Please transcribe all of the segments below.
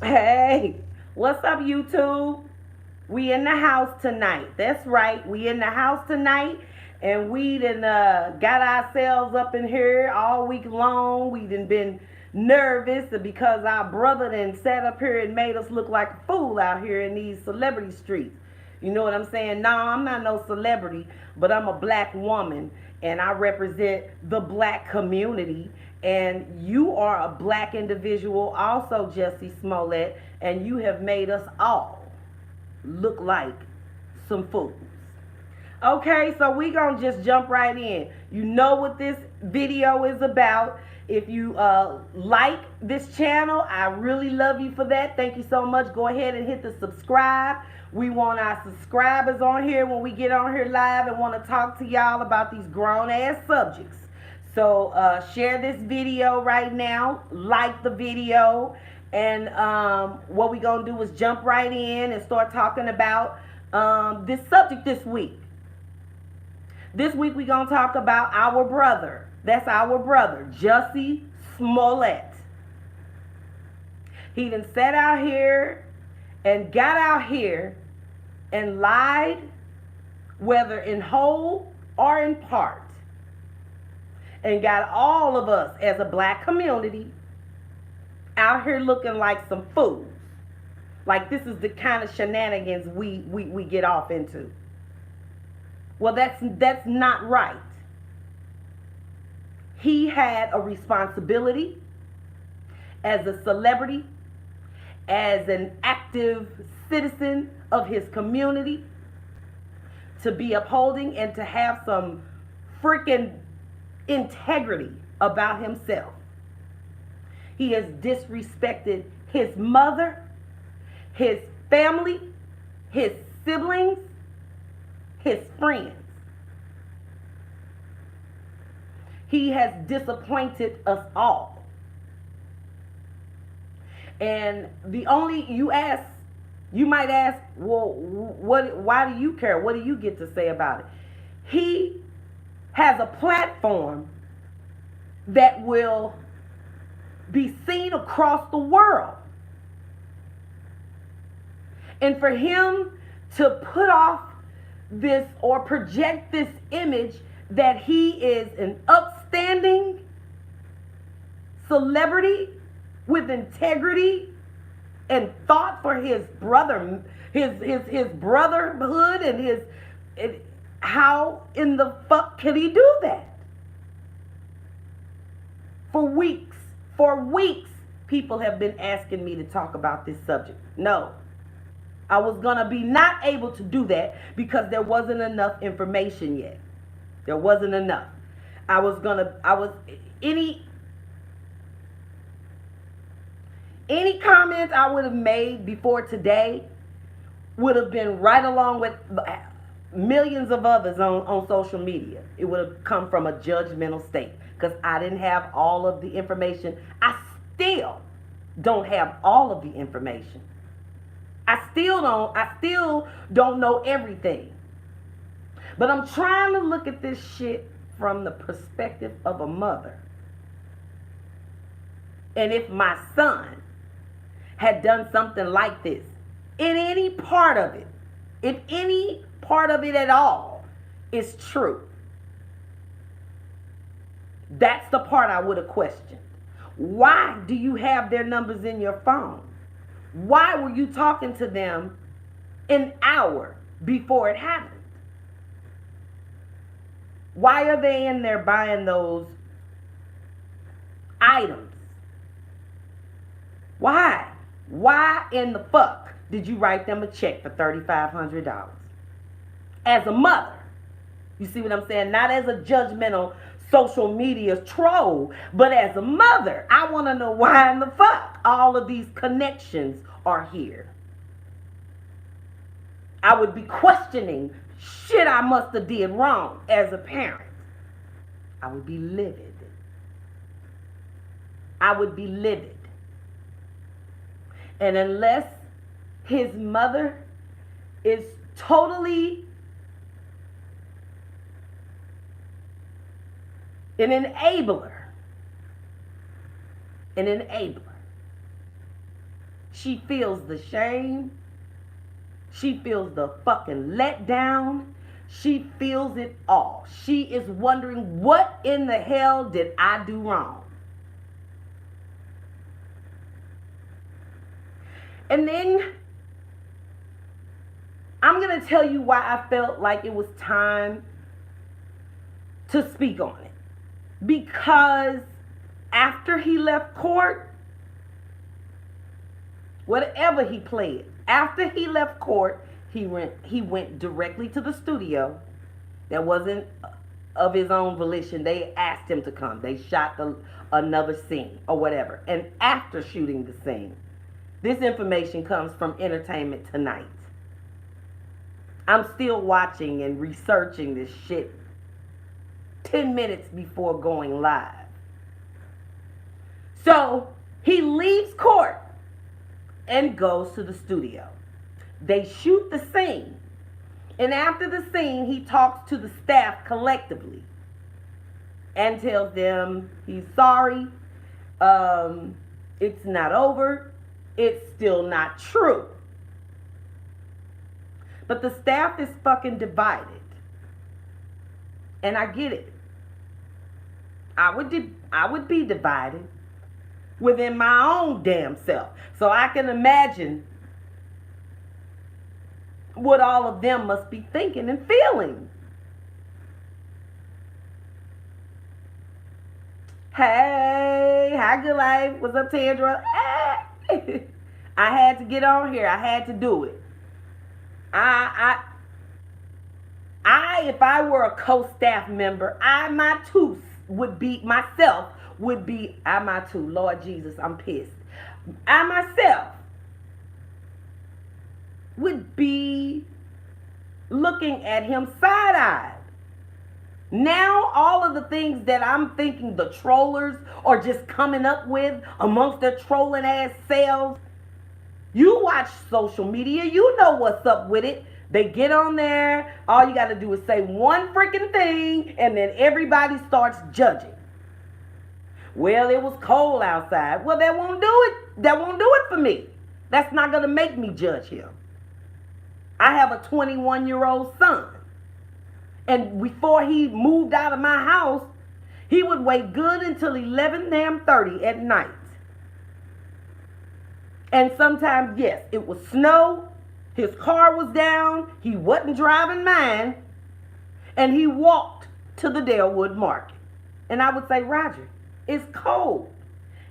Hey, what's up, YouTube? We in the house tonight. That's right. We in the house tonight, and we done got ourselves up in here all week long. We done been nervous because our brother done sat up here and made us look like a fool out here in these celebrity streets. You know what I'm saying? No, I'm not no celebrity, but I'm a black woman and I represent the black community. And you are a black individual, also, Jesse Smollett, and you have made us all look like some fools. Okay, so we gonna just jump right in. You know what this video is about. If you like this channel, I really love you for that. Thank you so much. Go ahead and hit the subscribe. We want our subscribers on here when we get on here live and want to talk to y'all about these grown ass subjects. So share this video right now, like the video, and what we gonna do is jump right in and start talking about this subject this week. This week we gonna talk about our brother. That's our brother, Jussie Smollett. He done sat out here and got out here and lied, whether in whole or in part, and got all of us as a black community out here looking like some fools. Like this is the kind of shenanigans we get off into. Well, that's not right. He had a responsibility as a celebrity, as an active citizen of his community, to be upholding and to have some freaking integrity about himself. He has disrespected his mother, his family, his siblings, his friends. He has disappointed us all. And you might ask, well, why do you care? What do you get to say about it? He has a platform that will be seen across the world. And for him to put off this or project this image that he is an upstanding celebrity with integrity and thought for his brother, his brotherhood and how in the fuck can he do that? For weeks, people have been asking me to talk about this subject. No, I was gonna be not able to do that because there wasn't enough information yet. There wasn't enough. Any comments I would have made before today would have been right along with millions of others on social media. It would have come from a judgmental state because I didn't have all of the information. I still don't have all of the information. I still don't know everything. But I'm trying to look at this shit from the perspective of a mother. And if my son had done something like this, in any part of it, if any part of it at all is true, that's the part I would have questioned. Why do you have their numbers in your phone? Why were you talking to them an hour before it happened? Why are they in there buying those items? Why? Why in the fuck did you write them a check for $3,500? As a mother. You see what I'm saying? Not as a judgmental social media troll, but as a mother, I want to know why in the fuck all of these connections are here. I would be questioning shit I must have did wrong as a parent. I would be livid. I would be livid. And unless his mother is totally an enabler, She feels the shame. She feels the fucking letdown. She feels it all. She is wondering, what in the hell did I do wrong? And then I'm going to tell you why I felt like it was time to speak on it. Because after he left court, whatever he pled, after he left court, he went directly to the studio. That wasn't of his own volition. They asked him to come. They shot another scene or whatever. And after shooting the scene, this information comes from Entertainment Tonight. I'm still watching and researching this shit 10 minutes before going live. So he leaves court and goes to the studio. They shoot the scene. And after the scene, he talks to the staff collectively and tells them he's sorry. It's not over. It's still not true. But the staff is fucking divided. And I get it. I would be divided within my own damn self. So I can imagine what all of them must be thinking and feeling. Hey, hi, good life. What's up, Tandra? Hey. I had to get on here. I had to do it. If I were a co-staff member, my too would be, Lord Jesus, I'm pissed. I myself would be looking at him side-eyed. Now, all of the things that I'm thinking the trollers are just coming up with amongst their trolling ass selves, you watch social media, you know what's up with it. They get on there, all you got to do is say one freaking thing, and then everybody starts judging. Well, it was cold outside. Well, that won't do it. That won't do it for me. That's not going to make me judge him. I have a 21-year-old son. And before he moved out of my house, he would wait good until 11:30 at night. And sometimes, yes, it was snow. His car was down. He wasn't driving mine. And he walked to the Dalewood Market. And I would say, Roger, it's cold.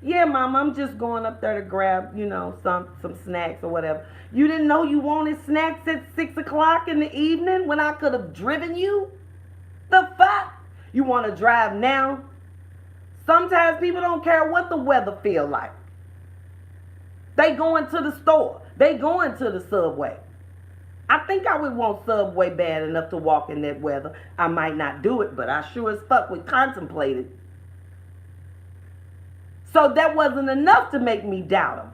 Yeah, Mom, I'm just going up there to grab, some snacks or whatever. You didn't know you wanted snacks at 6 o'clock in the evening when I could have driven you? The fuck? You want to drive now? Sometimes people don't care what the weather feel like. They going to the store. They going to the Subway. I think I would want Subway bad enough to walk in that weather. I might not do it, but I sure as fuck would contemplate it. So that wasn't enough to make me doubt him.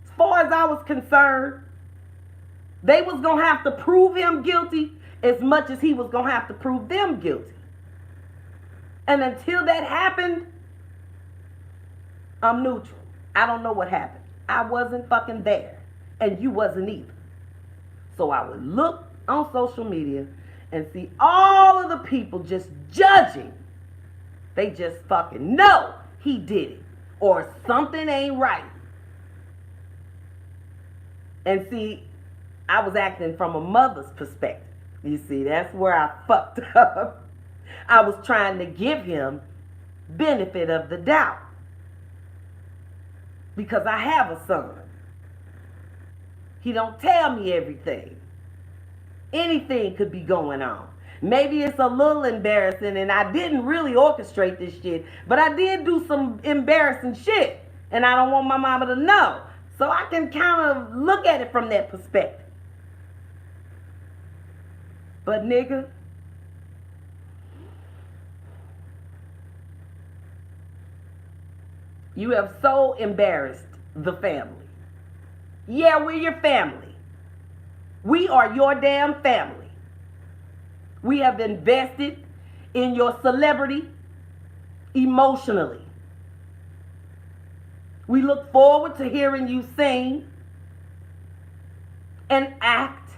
As far as I was concerned, they was going to have to prove him guilty as much as he was going to have to prove them guilty. And until that happened, I'm neutral. I don't know what happened. I wasn't fucking there. And you wasn't either. So I would look on social media and see all of the people just judging. They just fucking know he did it. Or something ain't right. And see, I was acting from a mother's perspective. You see, that's where I fucked up. I was trying to give him benefit of the doubt. Because I have a son. He don't tell me everything. Anything could be going on. Maybe it's a little embarrassing and I didn't really orchestrate this shit, but I did do some embarrassing shit and I don't want my mama to know. So I can kind of look at it from that perspective. But nigga, you have so embarrassed the family. Yeah, we're your family. We are your damn family. We have invested in your celebrity emotionally. We look forward to hearing you sing and act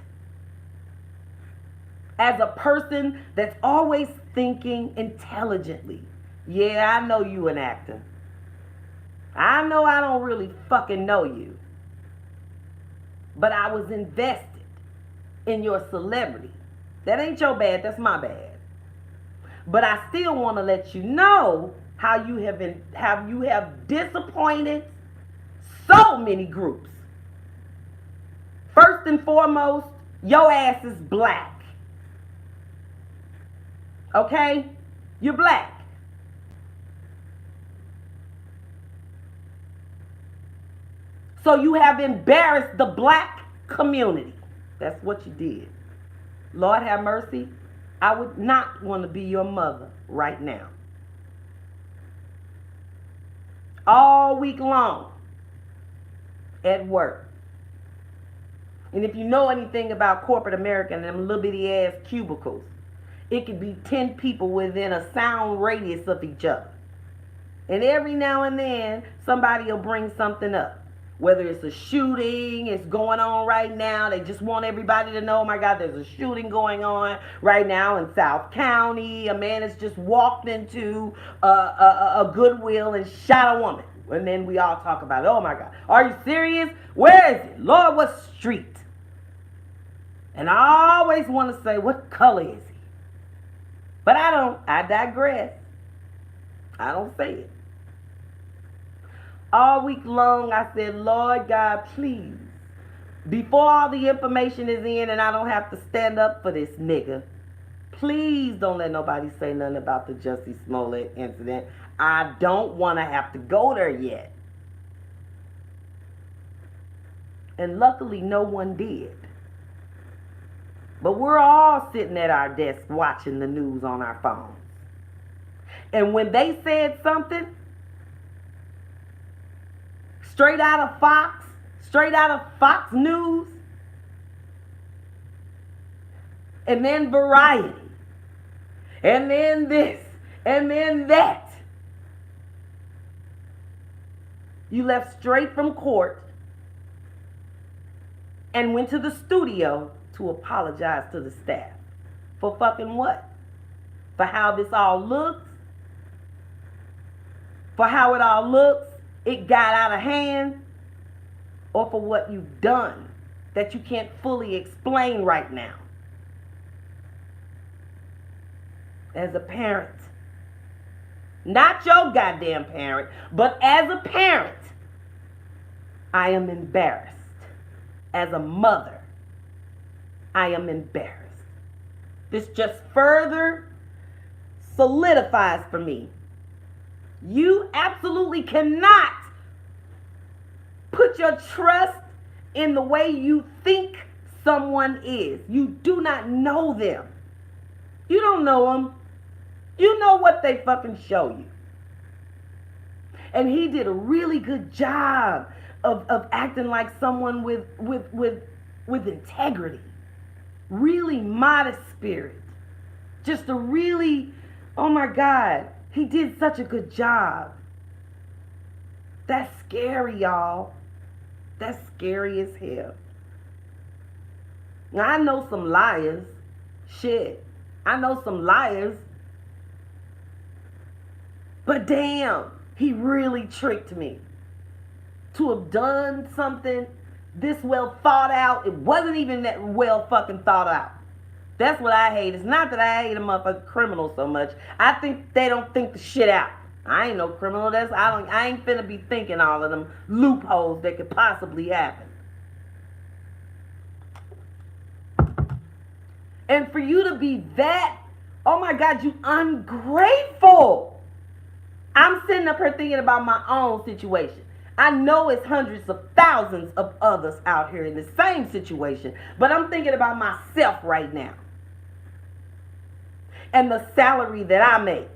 as a person that's always thinking intelligently. Yeah, I know you an actor. I know I don't really fucking know you. But I was invested in your celebrity. That ain't your bad, that's my bad. But I still want to let you know how you have disappointed so many groups. First and foremost, your ass is black. Okay? You're black. So you have embarrassed the black community. That's what you did. Lord have mercy. I would not want to be your mother right now. All week long at work. And if you know anything about corporate America and them little bitty ass cubicles, it could be 10 people within a sound radius of each other. And every now and then, somebody will bring something up. Whether it's a shooting, it's going on right now. They just want everybody to know, oh my God, there's a shooting going on right now in South County. A man has just walked into a Goodwill and shot a woman. And then we all talk about it. Oh my God, are you serious? Where is it? Lord, what street? And I always want to say, what color is he? But I don't. I digress. I don't say it. All week long, I said, Lord God, please, before all the information is in and I don't have to stand up for this nigga, please don't let nobody say nothing about the Jussie Smollett incident. I don't want to have to go there yet. And luckily, no one did. But we're all sitting at our desk watching the news on our phones. And when they said something, straight out of Fox News, and then Variety, and then this, and then that. You left straight from court and went to the studio to apologize to the staff. For fucking what? For how this all looks? For how it all looks? It got out of hand, or for what you've done that you can't fully explain right now. As a parent, not your goddamn parent, but as a parent, I am embarrassed. As a mother, I am embarrassed. This just further solidifies for me. You absolutely cannot put your trust in the way you think someone is. You do not know them. You don't know them. You know what they fucking show you. And he did a really good job of acting like someone with integrity. Really modest spirit. Just a really, oh my God, he did such a good job. That's scary, y'all. That's scary as hell. Now, I know some liars. Shit. I know some liars. But damn, he really tricked me. To have done something this well thought out, it wasn't even that well fucking thought out. That's what I hate. It's not that I hate a motherfucking criminal so much. I think they don't think the shit out. I ain't no criminal. I ain't finna be thinking all of them loopholes that could possibly happen. And for you to be that, oh my God, you ungrateful. I'm sitting up here thinking about my own situation. I know it's hundreds of thousands of others out here in the same situation, but I'm thinking about myself right now. And the salary that I make.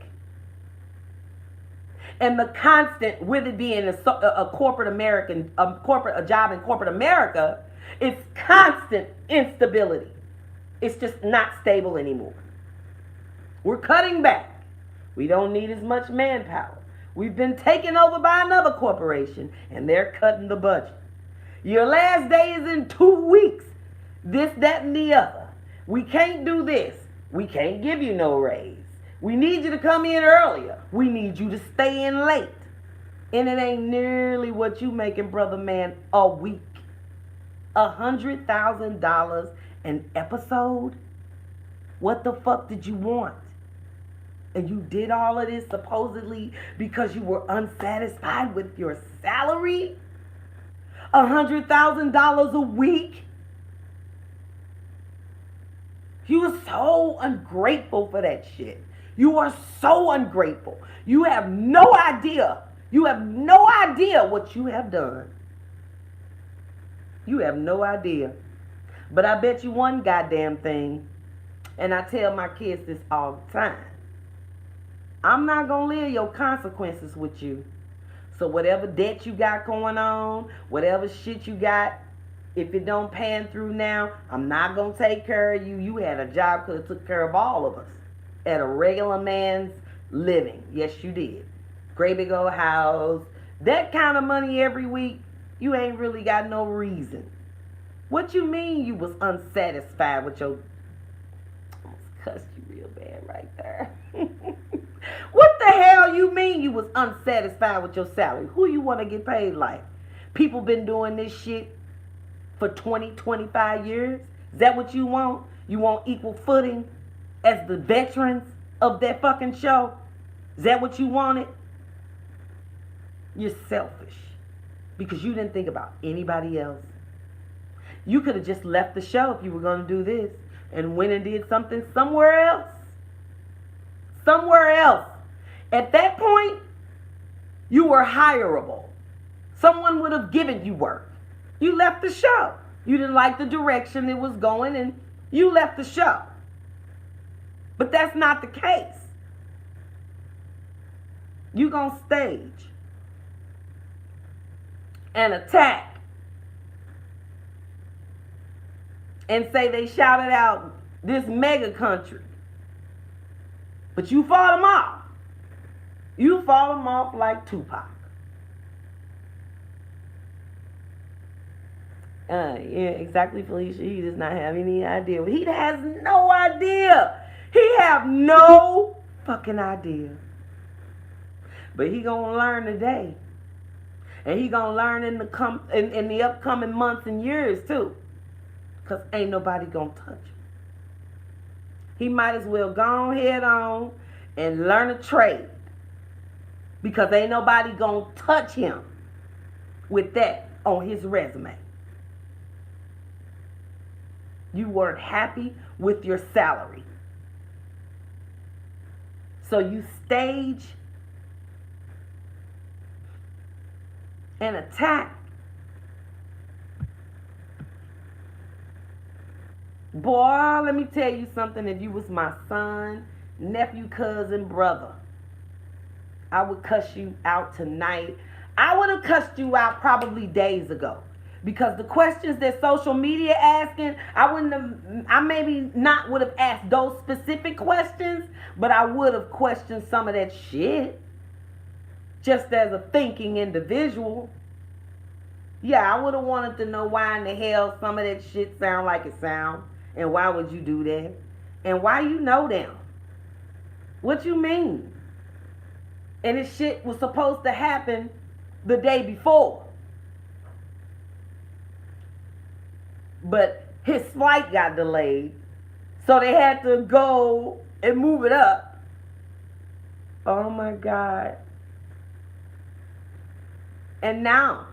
And the constant, with it being a corporate American, a job in corporate America, it's constant instability. It's just not stable anymore. We're cutting back. We don't need as much manpower. We've been taken over by another corporation, and they're cutting the budget. Your last day is in 2 weeks. This, that, and the other. We can't do this. We can't give you no raise. We need you to come in earlier. We need you to stay in late. And it ain't nearly what you making, brother man, a week. $100,000 an episode? What the fuck did you want? And you did all of this supposedly because you were unsatisfied with your salary? $100,000 a week? You were so ungrateful for that shit. You are so ungrateful. You have no idea. You have no idea what you have done. You have no idea. But I bet you one goddamn thing, and I tell my kids this all the time. I'm not going to live your consequences with you. So whatever debt you got going on, whatever shit you got, if it don't pan through now, I'm not going to take care of you. You had a job, could have took care of all of us at a regular man's living. Yes, you did. Great big old house. That kind of money every week, you ain't really got no reason. What you mean you was unsatisfied with your... I almost cussed you real bad right there. What the hell you mean you was unsatisfied with your salary? Who you want to get paid like? People been doing this shit for 20, 25 years? Is that what you want? You want equal footing as the veterans of that fucking show? Is that what you wanted? You're selfish because you didn't think about anybody else. You could have just left the show if you were going to do this and went and did something somewhere else. Somewhere else. At that point, you were hireable. Someone would have given you work. You left the show. You didn't like the direction it was going and you left the show. But that's not the case. You gonna stage an attack and say they shouted out this mega country. But you fought them off. You fought them off like Tupac. Yeah, exactly, Felicia. He does not have any idea. He has no idea. He have no fucking idea. But he gonna learn today. And he gonna learn in the upcoming months and years too. Because ain't nobody gonna touch him. He might as well go head on and learn a trade. Because ain't nobody gonna touch him with that on his resume. You weren't happy with your salary. So you stage an attack. Boy, let me tell you something. If you was my son, nephew, cousin, brother, I would cuss you out tonight. I would have cussed you out probably days ago. Because the questions that social media asking, I maybe not would have asked those specific questions, but I would have questioned some of that shit. Just as a thinking individual. Yeah, I would have wanted to know why in the hell some of that shit sound like it sound. And why would you do that? And why you know them? What you mean? And this shit was supposed to happen the day before. But his flight got delayed. So they had to go and move it up. Oh my God. And now,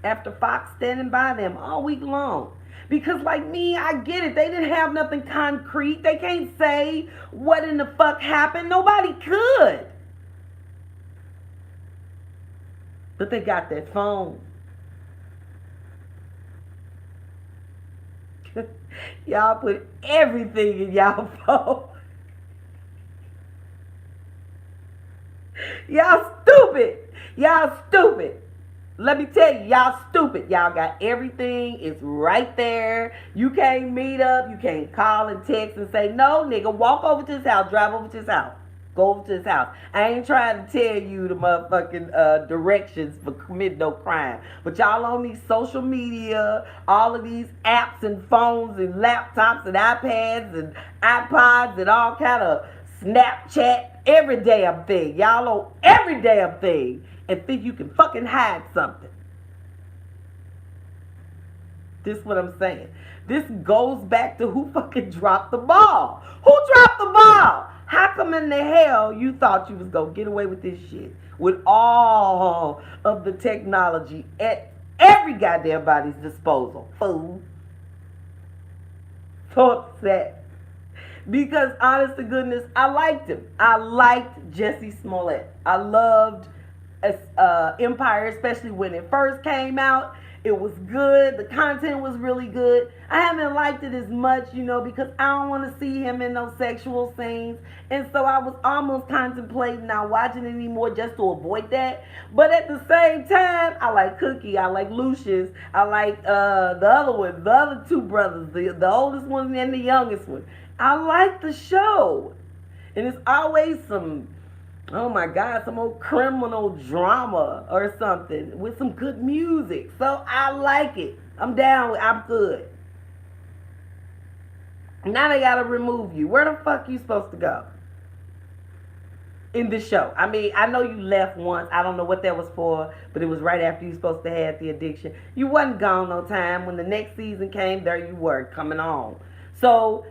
after Fox standing by them all week long, because like me, I get it. They didn't have nothing concrete. They can't say what in the fuck happened. Nobody could. But they got that phone. Y'all put everything in y'all phone. Y'all stupid. Y'all stupid. Let me tell you, y'all stupid. Y'all got everything. It's right there. You can't meet up. You can't call and text and say, no, nigga, walk over to his house. Drive over to his house. Go over to his house. I ain't trying to tell you the motherfucking directions for committing no crime. But y'all on these social media, all of these apps and phones and laptops and iPads and iPods and all kind of Snapchat, every damn thing. Y'all on every damn thing and think you can fucking hide something. This is what I'm saying. This goes back to who fucking dropped the ball. Who dropped the ball? How come in the hell you thought you was going to get away with this shit with all of the technology at every goddamn body's disposal? Fool. So upset. Because honest to goodness, I liked him. I liked Jesse Smollett. I loved Empire, especially when it first came out. It was good. The content was really good. I haven't liked it as much, because I don't want to see him in those sexual scenes. And so I was almost contemplating not watching it anymore just to avoid that. But at the same time, I like Cookie. I like Lucius. I like the other one, the other two brothers, the oldest one and the youngest one. I like the show. And it's always some, oh my God, some old criminal drama or something with some good music. So I like it. I'm down with it. I'm good. Now they gotta remove you. Where the fuck you supposed to go? In the show. I mean, I know you left once. I don't know what that was for, but it was right after you were supposed to have the addiction. You wasn't gone no time. When the next season came, there you were, coming on. So,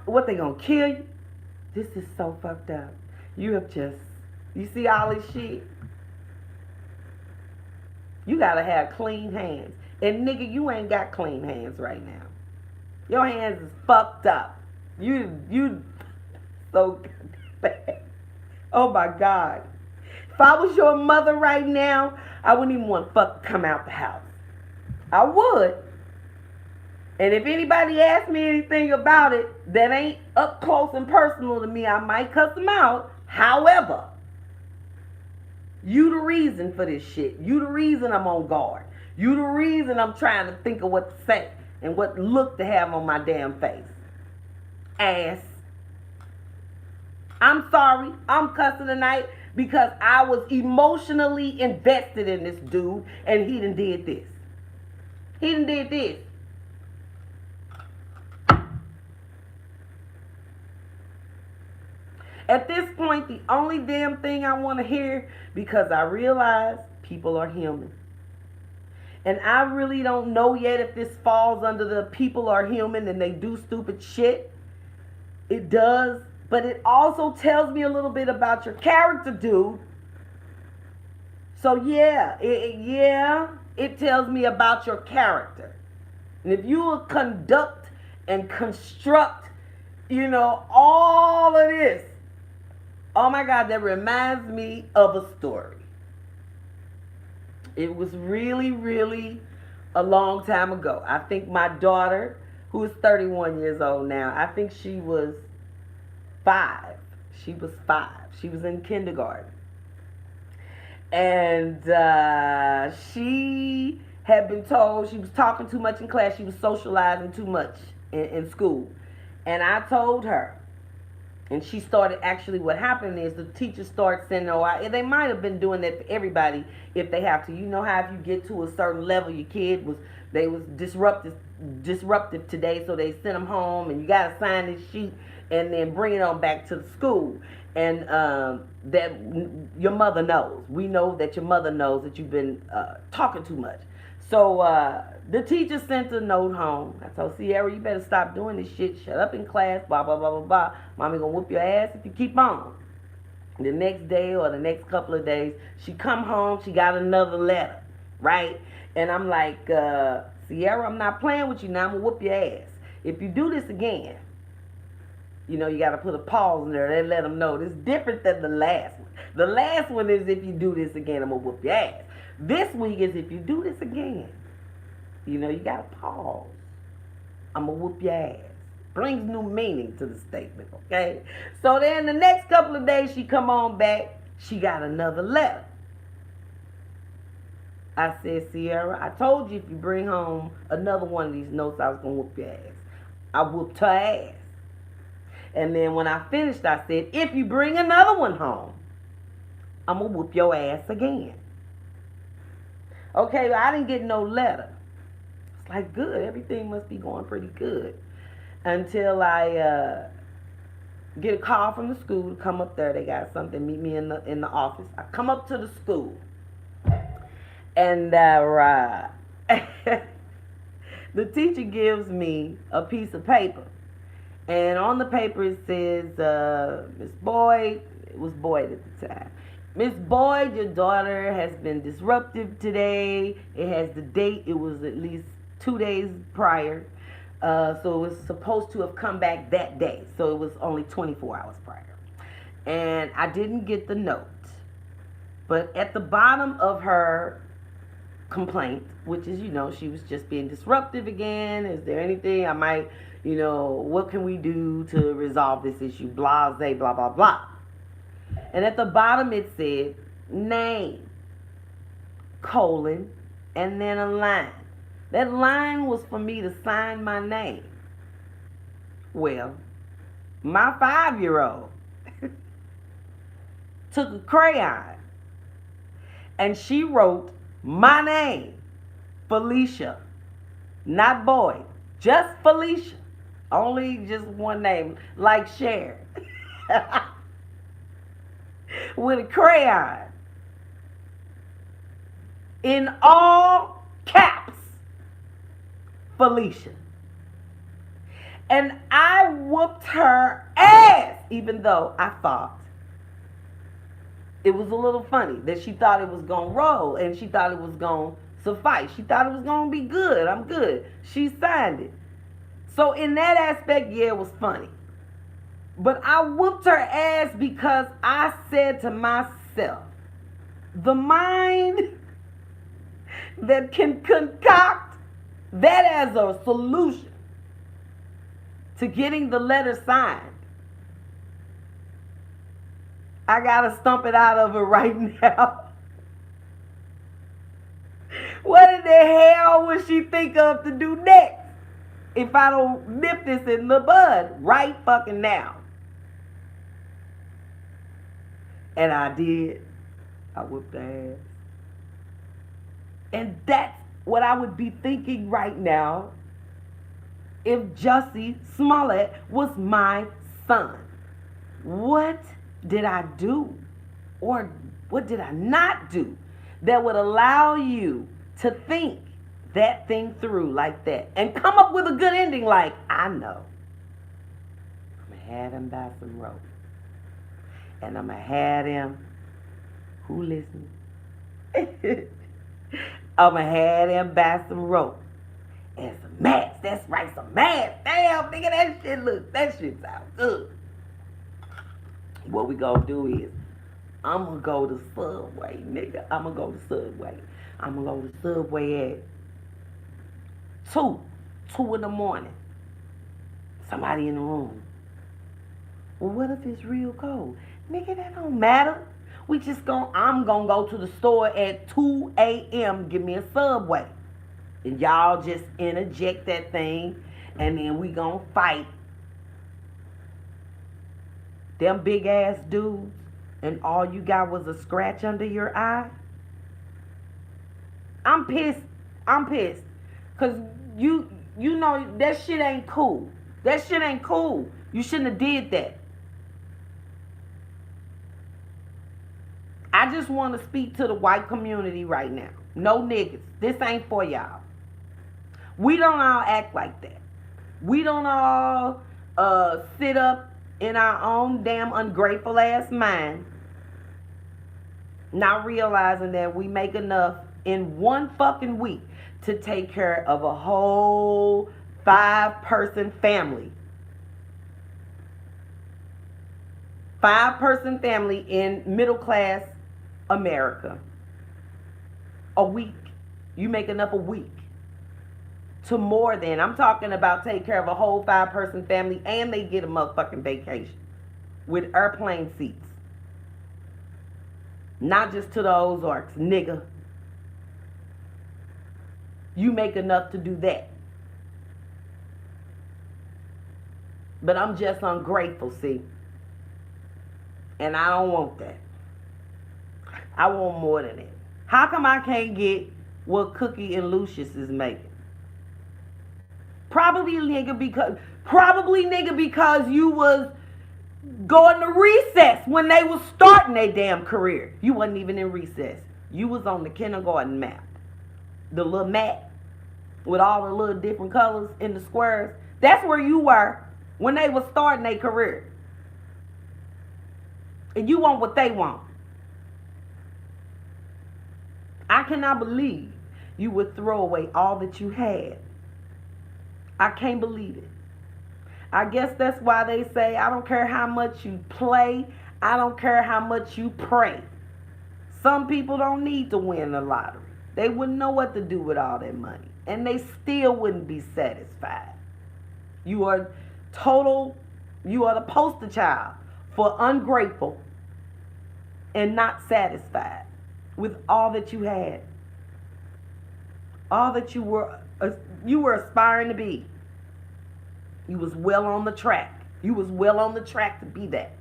what they gonna kill you? This is so fucked up. You see all this shit? You gotta have clean hands. And nigga, you ain't got clean hands right now. Your hands is fucked up. You so bad. Oh my God. If I was your mother right now, I wouldn't even want fuck to come out the house. I would. And if anybody asks me anything about it that ain't up close and personal to me, I might cuss them out. However, you the reason for this shit. You the reason I'm on guard. You the reason I'm trying to think of what to say and what look to have on my damn face. Ass. I'm sorry. I'm cussing tonight because I was emotionally invested in this dude and he done did this. He done did this. At this point, the only damn thing I want to hear, because I realize people are human. And I really don't know yet if this falls under the people are human and they do stupid shit. It does. But it also tells me a little bit about your character, dude. So yeah, it tells me about your character. And if you will conduct and construct, all of this, oh my God, that reminds me of a story. It was really, really a long time ago. I think my daughter, who is 31 years old now, I think she was 5. She was 5. She was in kindergarten. And she had been told she was talking too much in class. She was socializing too much in school. And I told her. And she started, actually what happened is the teachers start sending her out. They might have been doing that for everybody if they have to. You know how if you get to a certain level, your kid was disruptive today, so they sent them home and you got to sign this sheet and then bring it on back to the school. And that your mother knows. We know that your mother knows that you've been talking too much. So the teacher sent a note home. I told Sierra, you better stop doing this shit. Shut up in class, blah, blah, blah, blah, blah. Mommy gonna whoop your ass if you keep on. The next day or the next couple of days, she come home, she got another letter, right? And I'm like, Sierra, I'm not playing with you now. I'm gonna whoop your ass. If you do this again, you got to put a pause in there and let them know. This is different than the last one. The last one is if you do this again, I'm gonna whoop your ass. This week is if you do this again, you got to pause. I'm going to whoop your ass. Brings new meaning to the statement, okay? So then the next couple of days she come on back, she got another letter. I said, Sierra, I told you if you bring home another one of these notes, I was going to whoop your ass. I whooped her ass. And then when I finished, I said, if you bring another one home, I'm going to whoop your ass again. Okay, but I didn't get no letter. It's like, good, everything must be going pretty good. Until I get a call from the school to come up there. They got something, meet me in the office. I come up to the school. And the teacher gives me a piece of paper. And on the paper it says, Miss Boyd, it was Boyd at the time. Miss Boyd, your daughter has been disruptive today. It has the date. It was at least 2 days prior. So it was supposed to have come back that day. So it was only 24 hours prior. And I didn't get the note. But at the bottom of her complaint, which is, she was just being disruptive again. Is there anything I might, what can we do to resolve this issue? Blase, blah, blah, blah. And at the bottom it said, name, colon, and then a line. That line was for me to sign my name. Well, my 5-year-old took a crayon and she wrote my name, Felicia, not Boyd, just Felicia. Only just one name, like Cher. With a crayon. In all caps, Felicia. And I whooped her ass, even though I thought it was a little funny that she thought it was going to roll and she thought it was going to suffice. She thought it was going to be good. I'm good. She signed it. So in that aspect, yeah, it was funny. But I whooped her ass because I said to myself, the mind that can concoct that as a solution to getting the letter signed, I gotta stump it out of her right now. What in the hell would she think of to do next if I don't nip this in the bud right fucking now? And I did. I whooped her ass. And that's what I would be thinking right now if Jussie Smollett was my son. What did I do? Or what did I not do that would allow you to think that thing through like that and come up with a good ending like, I know. I'm going to have him buy some rope. And I'm going to have him, who listening? I'm going to have him buy some rope. And some mats. That's right, some mats. Damn, nigga, that shit sounds good. What we gonna do is, I'm gonna go to Subway, nigga. I'm gonna go to Subway. I'm gonna go to Subway at 2 in the morning. Somebody in the room. Well, what if it's real cold? Nigga, that don't matter. I'm gonna go to the store at 2 a.m. Give me a Subway. And y'all just interject that thing, and then we gonna fight. Them big ass dudes, and all you got was a scratch under your eye. I'm pissed. Cause you know that shit ain't cool. That shit ain't cool. You shouldn't have did that. I just want to speak to the white community right now. No niggas. This ain't for y'all. We don't all act like that. We don't all sit up in our own damn ungrateful ass mind, not realizing that we make enough in one fucking week to take care of a whole 5-person family. 5-person family in middle class America. A week. You make enough a week. To more than, I'm talking about take care of a whole 5-person family and they get a motherfucking vacation with airplane seats. Not just to the Ozarks, nigga. You make enough to do that. But I'm just ungrateful, see. And I don't want that. I want more than that. How come I can't get what Cookie and Lucius is making? Probably nigga because you was going to recess when they was starting their damn career. You wasn't even in recess. You was on the kindergarten map. The little map with all the little different colors in the squares. That's where you were when they was starting their career. And you want what they want. I cannot believe you would throw away all that you had. I can't believe it. I guess that's why they say, I don't care how much you play, I don't care how much you pray. Some people don't need to win the lottery. They wouldn't know what to do with all that money. And they still wouldn't be satisfied. You are the poster child for ungrateful and not satisfied with all that you had. All that you were aspiring to be. You was well on the track. You was well on the track to be that.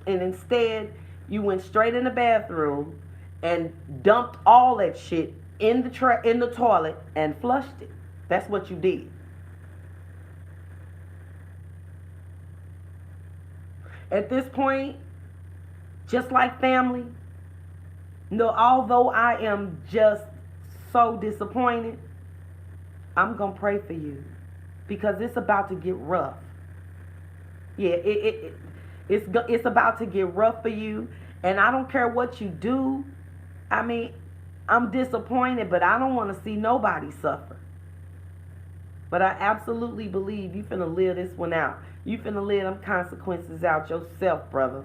And instead, you went straight in the bathroom and dumped all that shit in the toilet and flushed it. That's what you did. At this point, just like family, no, although I am just so disappointed, I'm going to pray for you because it's about to get rough. Yeah, it's about to get rough for you, and I don't care what you do. I mean, I'm disappointed, but I don't want to see nobody suffer. But I absolutely believe you finna live this one out. You finna live them consequences out yourself, brother.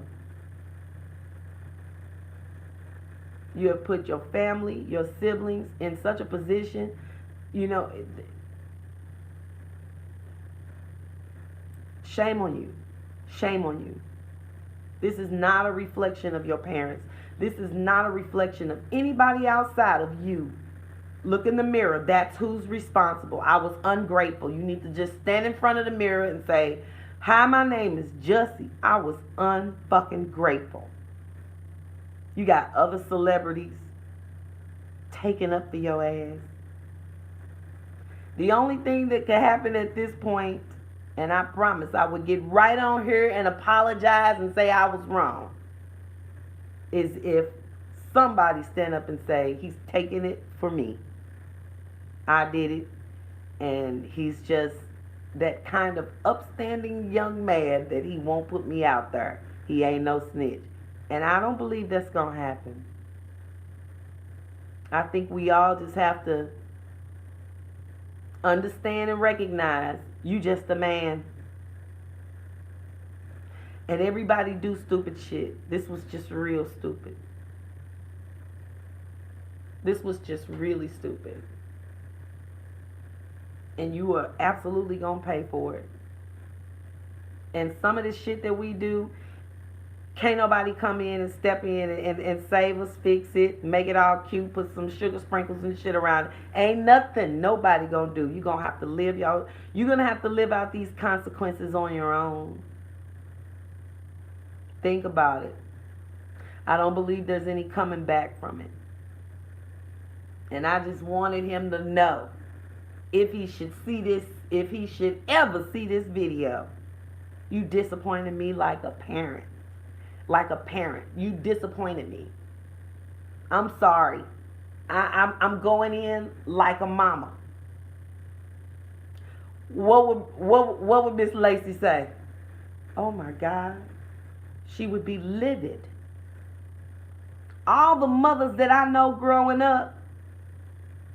You have put your family, your siblings in such a position, you know, shame on you. Shame on you. This is not a reflection of your parents. This is not a reflection of anybody outside of you. Look in the mirror. That's who's responsible. I was ungrateful. You need to just stand in front of the mirror and say, hi, my name is Jussie. I was unfucking grateful. You got other celebrities taking up for your ass. The only thing that could happen at this point, and I promise I would get right on here and apologize and say I was wrong, is if somebody stand up and say, he's taking it for me. I did it. And he's just that kind of upstanding young man that he won't put me out there. He ain't no snitch. And I don't believe that's going to happen. I think we all just have to understand and recognize you just a man. And everybody do stupid shit. This was just real stupid. This was just really stupid. And you are absolutely going to pay for it. And some of this shit that we do, can't nobody come in and step in and save us, fix it, make it all cute, put some sugar sprinkles and shit around it. Ain't nothing nobody gonna do. You're gonna have to live out these consequences on your own. Think about it. I don't believe there's any coming back from it. And I just wanted him to know, if he should ever see this video, you disappointed me like a parent. Like a parent. You disappointed me. I'm sorry. I'm going in like a mama. What would Miss Lacey say? Oh my God. She would be livid. All the mothers that I know growing up,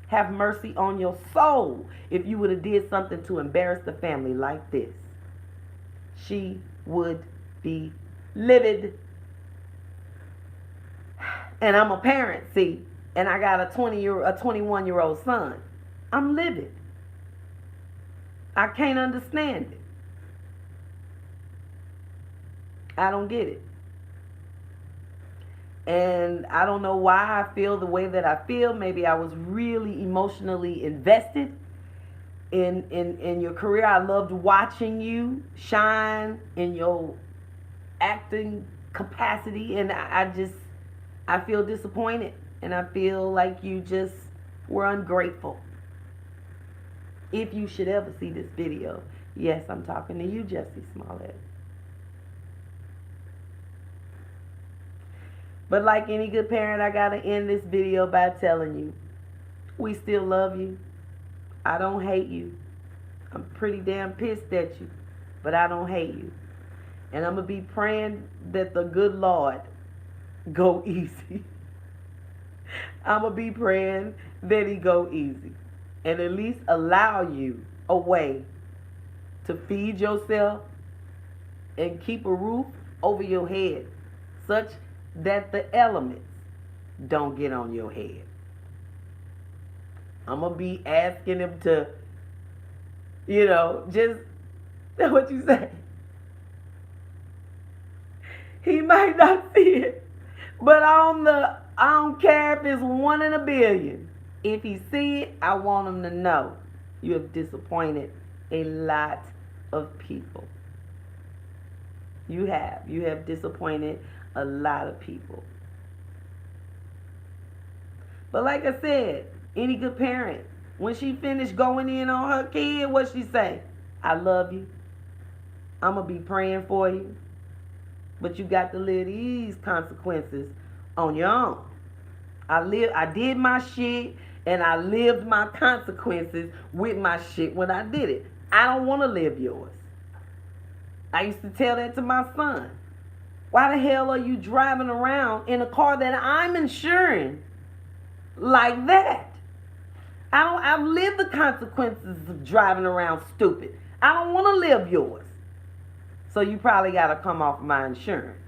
have mercy on your soul if you would have did something to embarrass the family like this. She would be livid. And I'm a parent, see, and I got a 21-year-old son. I'm livid. I can't understand it. I don't get it. And I don't know why I feel the way that I feel. Maybe I was really emotionally invested. in your career. I loved watching you shine in your acting capacity, and I feel disappointed, and I feel like you just were ungrateful. If you should ever see this video, yes, I'm talking to you, Jussie Smollett. But like any good parent, I gotta end this video by telling you, we still love you. I don't hate you. I'm pretty damn pissed at you, but I don't hate you. And I'm gonna be praying that the good Lord go easy. I'm gonna be praying that he go easy, and at least allow you a way to feed yourself and keep a roof over your head, such that the elements don't get on your head. I'm going to be asking him to, just, what you say? He might not see it, but I don't care if it's 1 in a billion. If he see it, I want him to know you have disappointed a lot of people. You have disappointed a lot of people. But like I said, any good parent, when she finished going in on her kid, what she say? I love you. I'm going to be praying for you. But you got to live these consequences on your own. I did my shit, and I lived my consequences with my shit when I did it. I don't want to live yours. I used to tell that to my son. Why the hell are you driving around in a car that I'm insuring like that? I've lived the consequences of driving around stupid. I don't want to live yours. So you probably got to come off my insurance.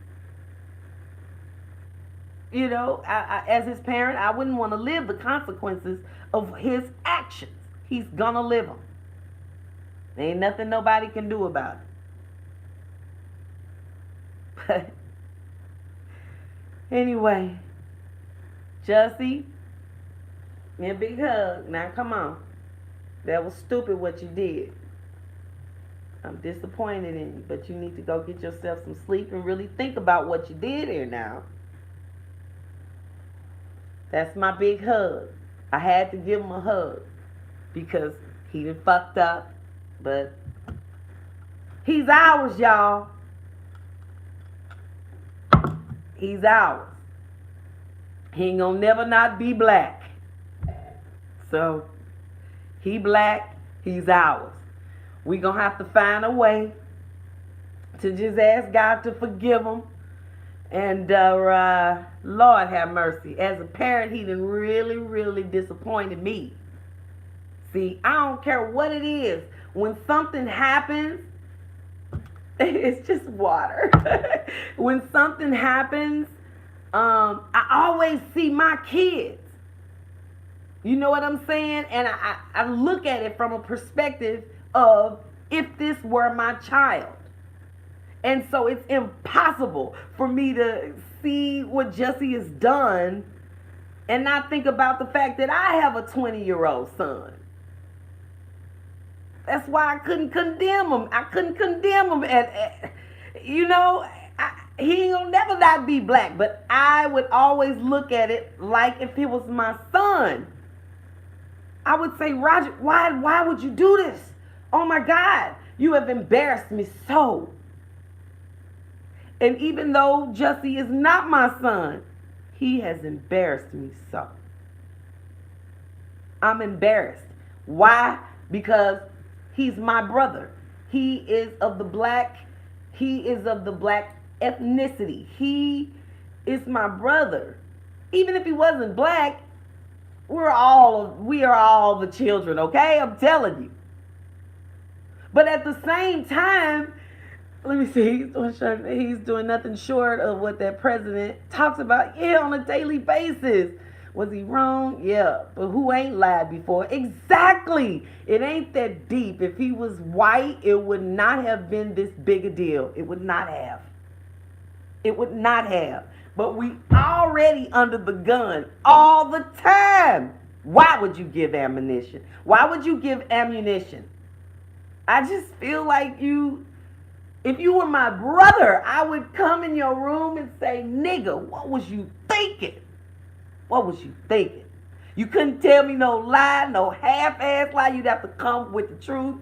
As his parent, I wouldn't want to live the consequences of his actions. He's going to live them. There ain't nothing nobody can do about it. But anyway, Jussie, me a big hug. Now come on. That was stupid what you did. I'm disappointed in you, but you need to go get yourself some sleep and really think about what you did here now. That's my big hug. I had to give him a hug because he done fucked up, but he's ours, y'all. He's ours. He ain't gonna never not be black. So, he black, he's ours. We gonna have to find a way to just ask God to forgive him. And Lord have mercy. As a parent, he done really, really disappointed me. See, I don't care what it is. When something happens, it's just water. When something happens, I always see my kids. You know what I'm saying? And I look at it from a perspective of if this were my child. And so it's impossible for me to see what Jussie has done and not think about the fact that I have a 20-year-old son. That's why I couldn't condemn him. I couldn't condemn him. He ain't gonna never not be black. But I would always look at it like if it was my son. I would say, Roger, why would you do this? Oh my God, you have embarrassed me so. And even though Jussie is not my son, he has embarrassed me so. I'm embarrassed. Why? Because he's my brother. He is of the black ethnicity. He is my brother. Even if he wasn't black, we are all the children, okay? I'm telling you. But at the same time, let me see, he's doing nothing short of what that president talks about, on a daily basis. Was he wrong? Yeah, but who ain't lied before? Exactly. It ain't that deep. If he was white, it would not have been this big a deal. It would not have. It would not have. But we already under the gun all the time. Why would you give ammunition? Why would you give ammunition? I just feel like if you were my brother, I would come in your room and say, nigga, what was you thinking? What was you thinking? You couldn't tell me no lie, no half-ass lie. You'd have to come with the truth.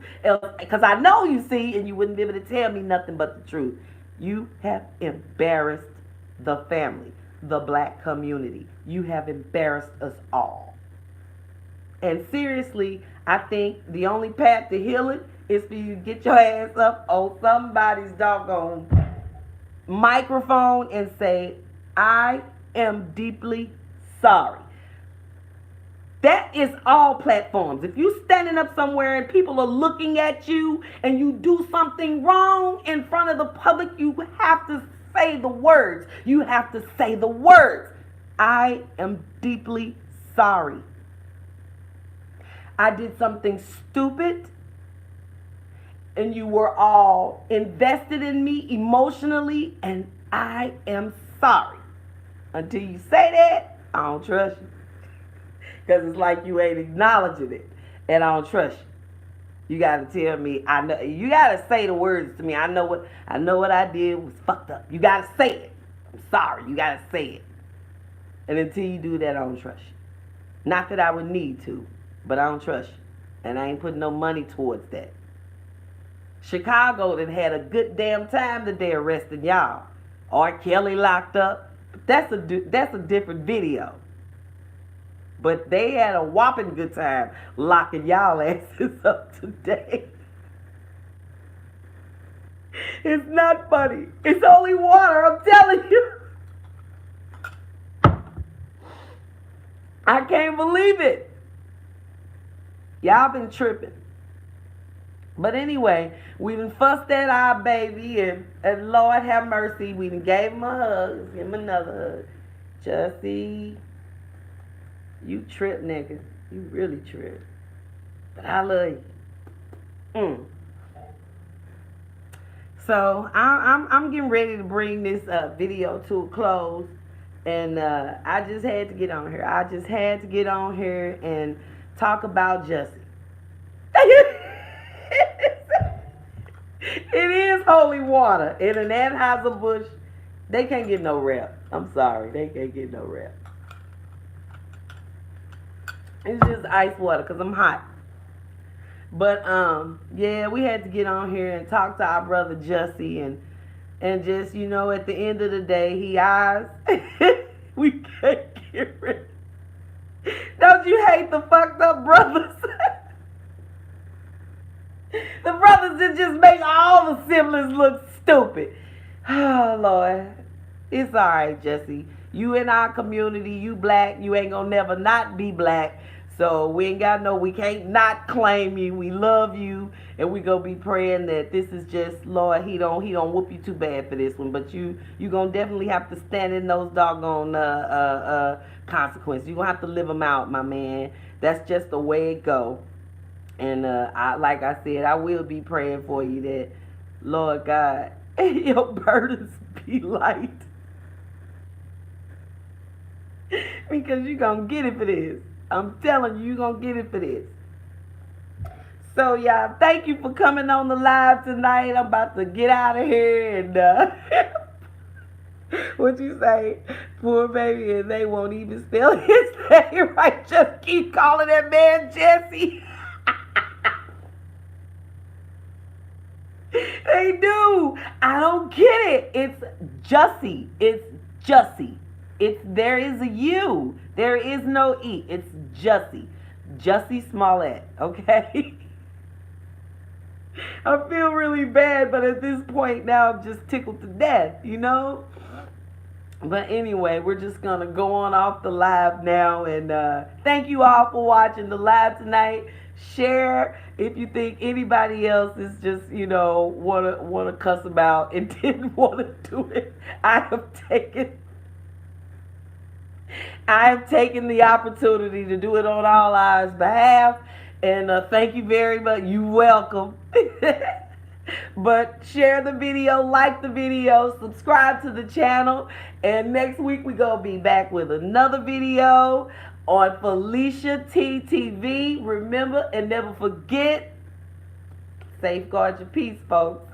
Because I know you see, and you wouldn't be able to tell me nothing but the truth. You have embarrassed the family, the black community. You have embarrassed us all. And seriously, I think the only path to heal it is for you to get your ass up on somebody's doggone microphone and say, I am deeply sorry. That is all platforms. If you're standing up somewhere and people are looking at you and you do something wrong in front of the public, you have to say the words. You have to say the words. I am deeply sorry. I did something stupid and you were all invested in me emotionally, and I am sorry. Until you say that, I don't trust you. Because it's like you ain't acknowledging it, and I don't trust you. You gotta tell me. I know. You gotta say the words to me. I know what I did was fucked up. You gotta say it. I'm sorry. You gotta say it. And until you do that, I don't trust you. Not that I would need to, but I don't trust you, and I ain't putting no money towards that. Chicago done had a good damn time that they arresting y'all. R. Kelly locked up. But that's a different video. But they had a whopping good time locking y'all asses up today. It's not funny. It's only water, I'm telling you. I can't believe it. Y'all been tripping. But anyway, we done fussed at our baby, and Lord have mercy, we done gave him a hug. Let's give him another hug. Jussie, you trip, nigga. You really trip. But I love you. So I'm getting ready to bring this video to a close, and I just had to get on here. I just had to get on here and talk about Jussie. It is holy water. In an Anheuser-Busch, they can't get no rep. I'm sorry, they can't get no rep. It's just ice water because I'm hot. But yeah, we had to get on here and talk to our brother Jussie, and just, you know, at the end of the day, he eyes. We can't get rid. Don't you hate the fucked up brothers? The brothers that just make all the siblings look stupid. Oh, Lord. It's all right, Jussie. You in our community, you black. You ain't gonna never not be black. So we can't not claim you. We love you, and we gonna be praying that this is just, Lord, he don't whoop you too bad for this one. But you gonna definitely have to stand in those doggone consequences. You gonna have to live them out, my man. That's just the way it go. And like I said, I will be praying for you that, Lord God, your burdens be light. Because you're going to get it for this. I'm telling you, you're going to get it for this. So, y'all, thank you for coming on the live tonight. I'm about to get out of here and, what you say? Poor baby, and they won't even spell his name right. Just keep calling that man Jesse. They do. I don't get it. It's Jussie. It's Jussie. There is a U. There is no E. It's Jussie. Jussie Smollett. Okay? I feel really bad, but at this point now I'm just tickled to death, you know? But anyway, we're just going to go on off the live now. And thank you all for watching the live tonight. Share if you think anybody else is just, you know, wanna cuss about and didn't want to do it. I have taken the opportunity to do it on all ours behalf. And thank you very much. You're welcome. But share the video, like the video, subscribe to the channel. And next week we're going to be back with another video on Felicia TTV. Remember and never forget, safeguard your peace, folks.